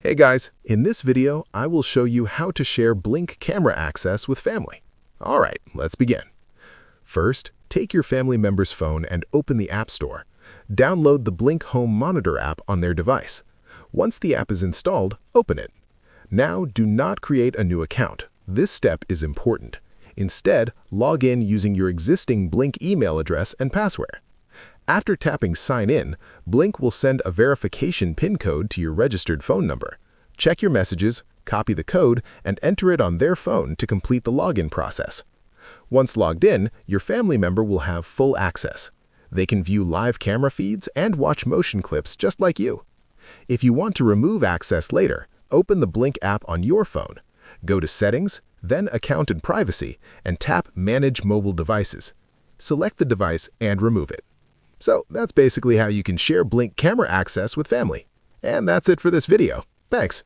Hey guys, in this video, I will show you how to share Blink camera access with family. Alright, let's begin. First, take your family member's phone and open the App Store. Download the Blink Home Monitor app on their device. Once the app is installed, open it. Now, do not create a new account. This step is important. Instead, log in using your existing Blink email address and password. After tapping Sign In, Blink will send a verification PIN code to your registered phone number. Check your messages, copy the code, and enter it on their phone to complete the login process. Once logged in, your family member will have full access. They can view live camera feeds and watch motion clips just like you. If you want to remove access later, open the Blink app on your phone. Go to Settings, then Account and Privacy, and tap Manage Mobile Devices. Select the device and remove it. So that's basically how you can share Blink camera access with family. And that's it for this video. Thanks.